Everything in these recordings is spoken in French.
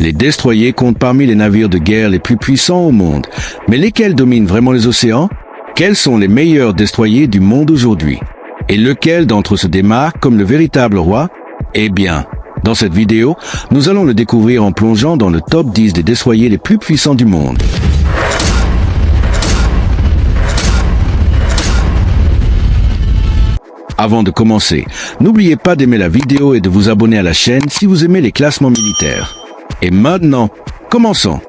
Les destroyers comptent parmi les navires de guerre les plus puissants au monde. Mais lesquels dominent vraiment les océans? Quels sont les meilleurs destroyers du monde aujourd'hui? Et lequel d'entre eux se démarque comme le véritable roi? Eh bien, dans cette vidéo, nous allons le découvrir en plongeant dans le top 10 des destroyers les plus puissants du monde. Avant de commencer, n'oubliez pas d'aimer la vidéo et de vous abonner à la chaîne si vous aimez les classements militaires. Et maintenant, commençons.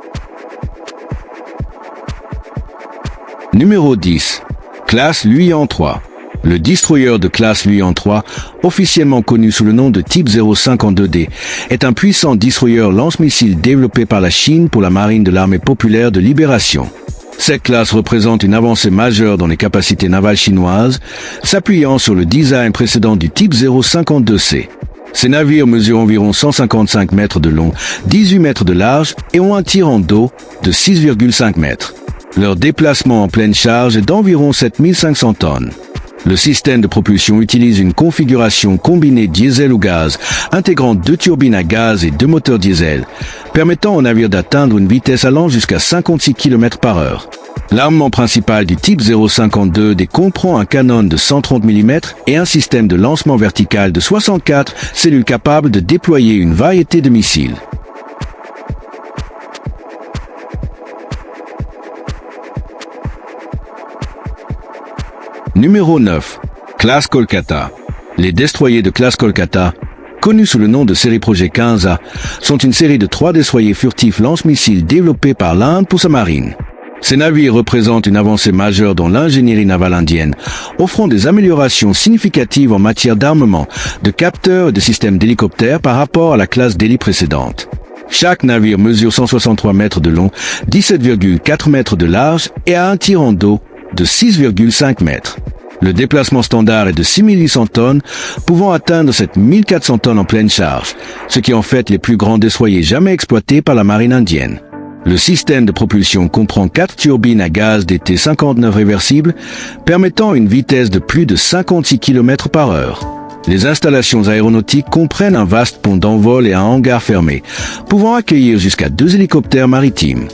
Numéro 10. Classe Luyan 3. Le destroyer de classe Luyan 3, officiellement connu sous le nom de Type 052D, est un puissant destroyer lance-missile développé par la Chine pour la marine de l'armée populaire de libération. Cette classe représente une avancée majeure dans les capacités navales chinoises, s'appuyant sur le design précédent du Type 052C. Ces navires mesurent environ 155 mètres de long, 18 mètres de large et ont un tirant d'eau de 6,5 mètres. Leur déplacement en pleine charge est d'environ 7500 tonnes. Le système de propulsion utilise une configuration combinée diesel ou gaz, intégrant 2 turbines à gaz et 2 moteurs diesel, permettant au navire d'atteindre une vitesse allant jusqu'à 56 km/h. L'armement principal du Type 052D comprend un canon de 130 mm et un système de lancement vertical de 64 cellules capables de déployer une variété de missiles. Numéro 9. Classe Kolkata. Les destroyers de classe Kolkata, connus sous le nom de série Projet 15A, sont une série de 3 destroyers furtifs lance-missiles développés par l'Inde pour sa marine. Ces navires représentent une avancée majeure dans l'ingénierie navale indienne, offrant des améliorations significatives en matière d'armement, de capteurs et de systèmes d'hélicoptères par rapport à la classe Delhi précédente. Chaque navire mesure 163 mètres de long, 17,4 mètres de large et a un tirant d'eau de 6,5 mètres. Le déplacement standard est de 6800 tonnes, pouvant atteindre 7400 tonnes en pleine charge, ce qui en fait les plus grands destroyers jamais exploités par la marine indienne. Le système de propulsion comprend 4 turbines à gaz DT59 réversibles, permettant une vitesse de plus de 56 km/h. Les installations aéronautiques comprennent un vaste pont d'envol et un hangar fermé, pouvant accueillir jusqu'à 2 hélicoptères maritimes.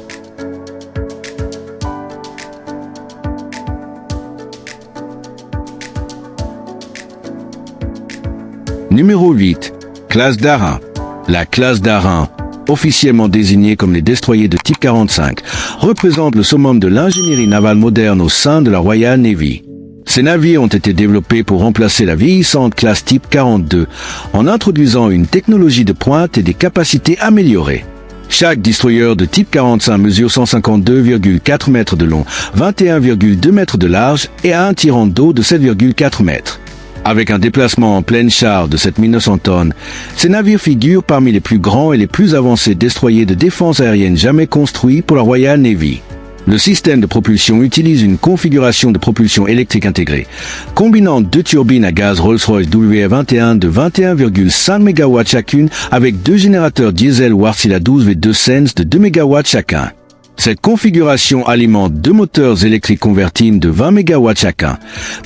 Numéro 8. Classe d'Arin. La classe d'Arin, officiellement désignée comme les destroyers de type 45, représente le summum de l'ingénierie navale moderne au sein de la Royal Navy. Ces navires ont été développés pour remplacer la vieillissante classe type 42, en introduisant une technologie de pointe et des capacités améliorées. Chaque destroyer de type 45 mesure 152,4 mètres de long, 21,2 mètres de large et a un tirant d'eau de 7,4 mètres. Avec un déplacement en pleine charge de 7900 tonnes, ces navires figurent parmi les plus grands et les plus avancés destroyers de défense aérienne jamais construits pour la Royal Navy. Le système de propulsion utilise une configuration de propulsion électrique intégrée, combinant 2 turbines à gaz Rolls-Royce WR21 de 21,5 MW chacune avec 2 générateurs diesel Wärtsilä 12 V2 Sense de 2 MW chacun. Cette configuration alimente 2 moteurs électriques convertibles de 20 MW chacun,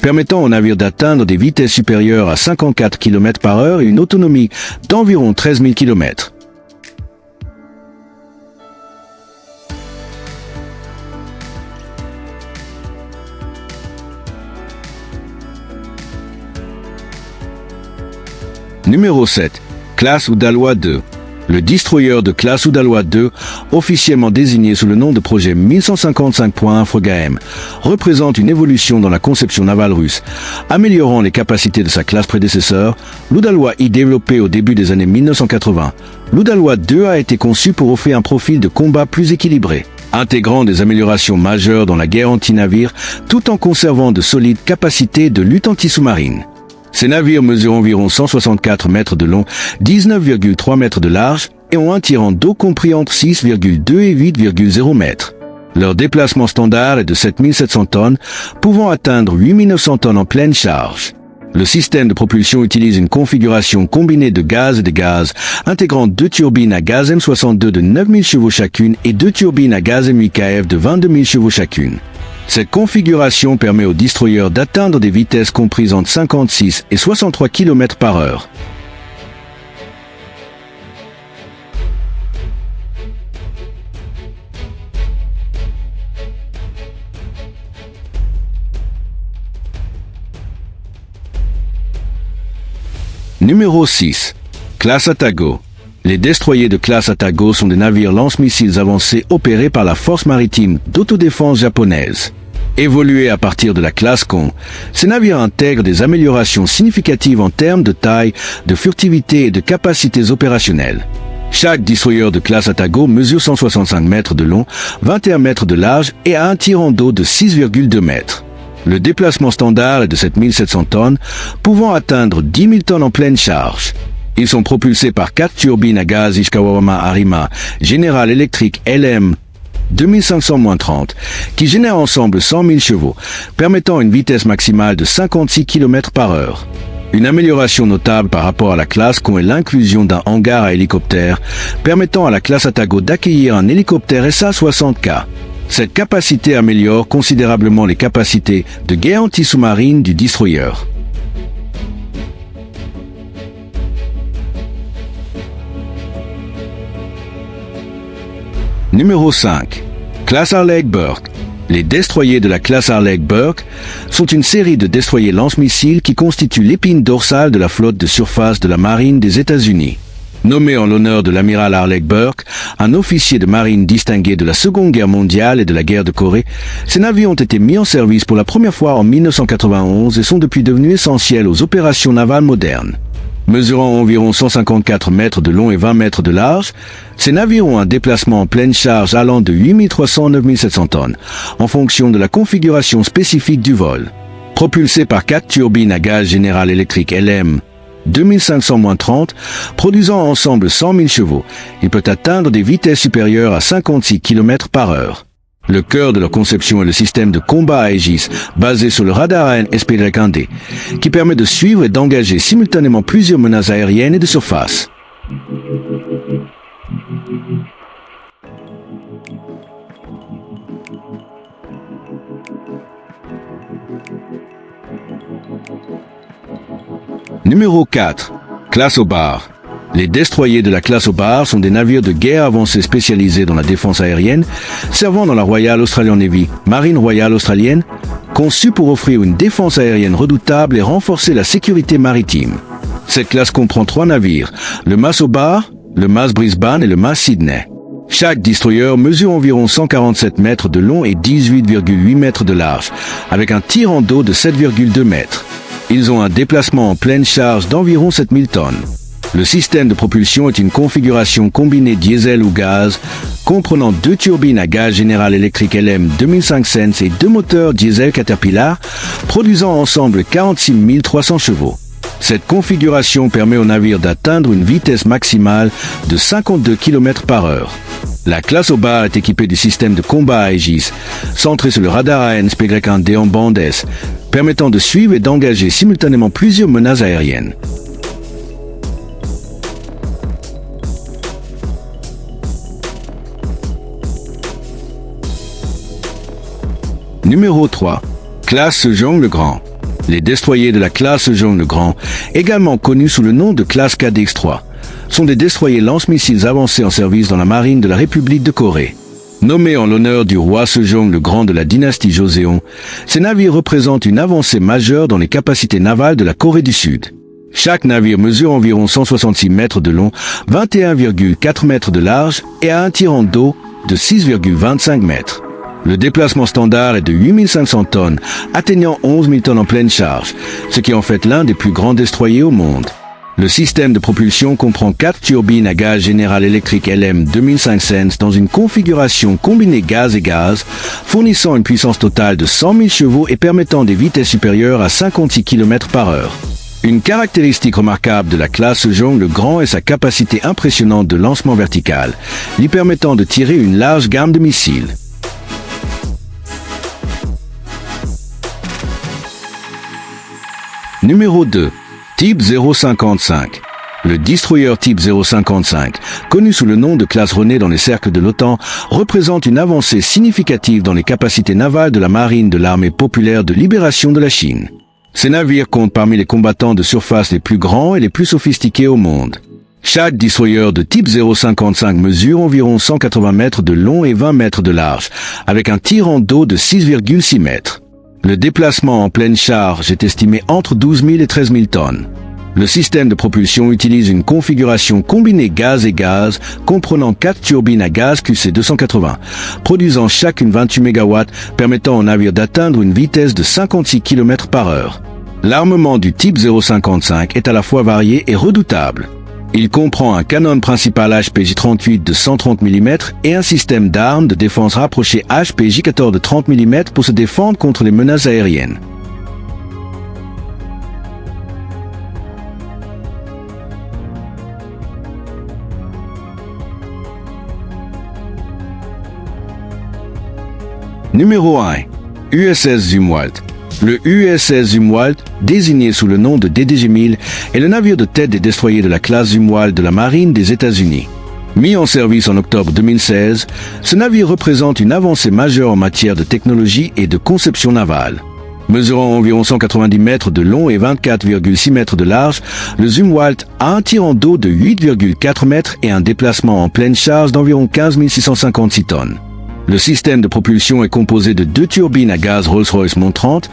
permettant au navire d'atteindre des vitesses supérieures à 54 km/h et une autonomie d'environ 13 000 km. Numéro 7. Classe Udalwa 2. Le destroyer de classe Udalwa 2, officiellement désigné sous le nom de projet 1155.1 Frogaem, représente une évolution dans la conception navale russe, améliorant les capacités de sa classe prédécesseur, l'Udalwa I développé au début des années 1980. L'Udalwa 2 a été conçu pour offrir un profil de combat plus équilibré, intégrant des améliorations majeures dans la guerre anti-navire, tout en conservant de solides capacités de lutte anti-sous-marine. Ces navires mesurent environ 164 mètres de long, 19,3 mètres de large et ont un tirant d'eau compris entre 6,2 et 8,0 mètres. Leur déplacement standard est de 7700 tonnes, pouvant atteindre 8900 tonnes en pleine charge. Le système de propulsion utilise une configuration combinée de gaz et de gaz, intégrant 2 turbines à gaz M62 de 9000 chevaux chacune et 2 turbines à gaz M8KF de 22 000 chevaux chacune. Cette configuration permet aux destroyers d'atteindre des vitesses comprises entre 56 et 63 km/h. Numéro 6. Classe Atago. Les destroyers de classe Atago sont des navires lance-missiles avancés opérés par la force maritime d'autodéfense japonaise. Évolués à partir de la classe Kon, ces navires intègrent des améliorations significatives en termes de taille, de furtivité et de capacités opérationnelles. Chaque destroyer de classe Atago mesure 165 mètres de long, 21 mètres de large et a un tirant d'eau de 6,2 mètres. Le déplacement standard est de 7700 tonnes, pouvant atteindre 10 000 tonnes en pleine charge. Ils sont propulsés par 4 turbines à gaz Ishikawa Arima General Electric LM 2500-30, qui génèrent ensemble 100 000 chevaux, permettant une vitesse maximale de 56 km par heure. Une amélioration notable par rapport à la classe Kon est l'inclusion d'un hangar à hélicoptère, permettant à la classe Atago d'accueillir un hélicoptère SA-60K. Cette capacité améliore considérablement les capacités de guerre anti-sous-marine du destroyer. Numéro 5. Classe Arleigh-Burke. Les destroyers de la classe Arleigh-Burke sont une série de destroyers lance-missiles qui constituent l'épine dorsale de la flotte de surface de la marine des États-Unis. Nommé en l'honneur de l'amiral Arleigh-Burke, un officier de marine distingué de la Seconde Guerre mondiale et de la guerre de Corée, ces navires ont été mis en service pour la première fois en 1991 et sont depuis devenus essentiels aux opérations navales modernes. Mesurant environ 154 mètres de long et 20 mètres de large, ces navires ont un déplacement en pleine charge allant de 8300 à 9700 tonnes, en fonction de la configuration spécifique du vol. Propulsés par 4 turbines à gaz General Electric LM 2500-30, produisant ensemble 100 000 chevaux, il peut atteindre des vitesses supérieures à 56 km par heure. Le cœur de leur conception est le système de combat à Aegis, basé sur le radar AN SP-1D, qui permet de suivre et d'engager simultanément plusieurs menaces aériennes et de surface. Numéro 4. Classe O'Barr. Les destroyers de la classe O'Barr sont des navires de guerre avancés spécialisés dans la défense aérienne, servant dans la Royal Australian Navy, Marine royale australienne, conçus pour offrir une défense aérienne redoutable et renforcer la sécurité maritime. Cette classe comprend 3 navires, le Mass O'Barr, le Mass Brisbane et le Mass Sydney. Chaque destroyer mesure environ 147 mètres de long et 18,8 mètres de large, avec un tirant d'eau de 7,2 mètres. Ils ont un déplacement en pleine charge d'environ 7000 tonnes. Le système de propulsion est une configuration combinée diesel ou gaz, comprenant 2 turbines à gaz General Electric LM 2500 et 2 moteurs diesel Caterpillar, produisant ensemble 46 300 chevaux. Cette configuration permet au navire d'atteindre une vitesse maximale de 52 km par heure. La classe O'Barr est équipée du système de combat à Aegis, centré sur le radar AN SP-1D en bande S, permettant de suivre et d'engager simultanément plusieurs menaces aériennes. Numéro 3. Classe Sejong le Grand. Les destroyers de la classe Sejong le Grand, également connus sous le nom de classe KDX-3, sont des destroyers lance-missiles avancés en service dans la marine de la République de Corée. Nommés en l'honneur du roi Sejong le Grand de la dynastie Joseon, ces navires représentent une avancée majeure dans les capacités navales de la Corée du Sud. Chaque navire mesure environ 166 mètres de long, 21,4 mètres de large et a un tirant d'eau de 6,25 mètres. Le déplacement standard est de 8500 tonnes, atteignant 11 000 tonnes en pleine charge, ce qui en fait l'un des plus grands destroyers au monde. Le système de propulsion comprend 4 turbines à gaz General Electric LM 2500 dans une configuration combinée gaz et gaz, fournissant une puissance totale de 100 000 chevaux et permettant des vitesses supérieures à 56 km par heure. Une caractéristique remarquable de la classe Sejong le Grand est sa capacité impressionnante de lancement vertical, lui permettant de tirer une large gamme de missiles. Numéro 2. Type 055. Le destroyer type 055, connu sous le nom de classe René dans les cercles de l'OTAN, représente une avancée significative dans les capacités navales de la marine de l'armée populaire de libération de la Chine. Ces navires comptent parmi les combattants de surface les plus grands et les plus sophistiqués au monde. Chaque destroyer de type 055 mesure environ 180 mètres de long et 20 mètres de large, avec un tirant d'eau de 6,6 mètres. Le déplacement en pleine charge est estimé entre 12 000 et 13 000 tonnes. Le système de propulsion utilise une configuration combinée gaz et gaz, comprenant 4 turbines à gaz QC280, produisant chacune 28 MW, permettant au navire d'atteindre une vitesse de 56 km par heure. L'armement du type 055 est à la fois varié et redoutable. Il comprend un canon principal HPJ-38 de 130 mm et un système d'armes de défense rapproché HPJ-14 de 30 mm pour se défendre contre les menaces aériennes. Numéro 1. USS Zumwalt. Le USS Zumwalt, désigné sous le nom de DDG-1000, est le navire de tête des destroyers de la classe Zumwalt de la Marine des États-Unis. Mis en service en octobre 2016, ce navire représente une avancée majeure en matière de technologie et de conception navale. Mesurant environ 190 mètres de long et 24,6 mètres de large, le Zumwalt a un tirant d'eau de 8,4 mètres et un déplacement en pleine charge d'environ 15 656 tonnes. Le système de propulsion est composé de 2 turbines à gaz Rolls-Royce Mont 30,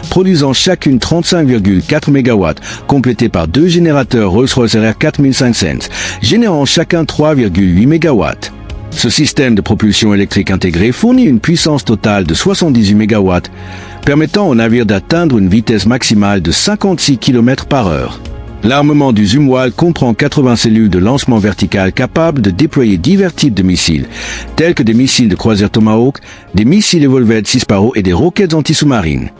produisant chacune 35,4 MW, complétées par 2 générateurs Rolls-Royce RR 4500, générant chacun 3,8 MW. Ce système de propulsion électrique intégrée fournit une puissance totale de 78 MW, permettant au navire d'atteindre une vitesse maximale de 56 km par heure. L'armement du Zumwalt comprend 80 cellules de lancement vertical capables de déployer divers types de missiles, tels que des missiles de croisière Tomahawk, des missiles Evolved 6 Sparrow et des roquettes anti-sous-marines.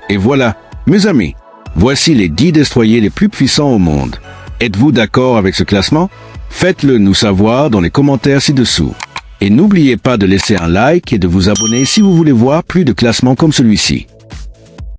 Et voilà, mes amis, voici les 10 destroyers les plus puissants au monde. Êtes-vous d'accord avec ce classement? Faites-le nous savoir dans les commentaires ci-dessous. Et n'oubliez pas de laisser un like et de vous abonner si vous voulez voir plus de classements comme celui-ci.